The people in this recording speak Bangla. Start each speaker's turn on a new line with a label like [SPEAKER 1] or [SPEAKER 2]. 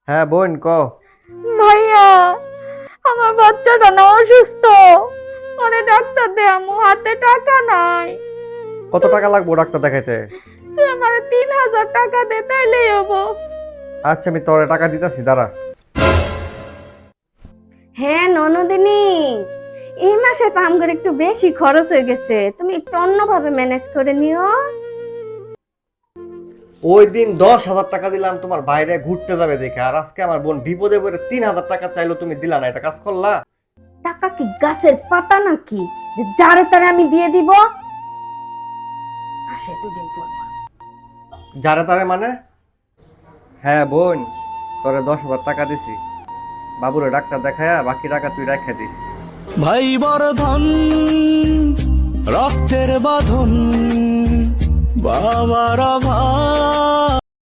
[SPEAKER 1] হ্যাঁ বোন ক।
[SPEAKER 2] ভাইয়া, আমার বাচ্চাটা না অসুস্থ, মানে ডাক্তার দেয়ামু, হাতে টাকা নাই।
[SPEAKER 1] কত টাকা লাগবো ডাক্তার দেখাইতে?
[SPEAKER 2] তুই আমার 3,000 টাকা দে, তাইলেই হবো।
[SPEAKER 1] আচ্ছা আমি তোরে টাকা দিতেছি, দাঁড়া।
[SPEAKER 2] হ্যাঁ ননদিনী, এই মাসে তো আমার একটু বেশি খরচ হয়ে গেছে, তুমি একটু অন্যভাবে ম্যানেজ করে নিও।
[SPEAKER 1] ওই দিন 10,000 টাকা দিলাম তোমার বাইরে ঘুরতে যাবে দেখে, আর আজকে আমার বোন বিপদে পড়ে 3,000 টাকা চাইলো, তুমি দিলা না, এটা কাজ করলা?
[SPEAKER 2] টাকা কি গাছের পাতা নাকি যে যারে তারে আমি দিয়ে দিব? আসে দুদিন পর পর।
[SPEAKER 1] যারে তারে মানে? হ্যাঁ বোন, তোরে 10,000 টাকা দিছি, বাবুরে ডাক্তার দেখায়া বাকি টাকা তুই রেখে দিস।
[SPEAKER 3] ভাই বর্ধন, রক্তের বাঁধন, বাবার ভাই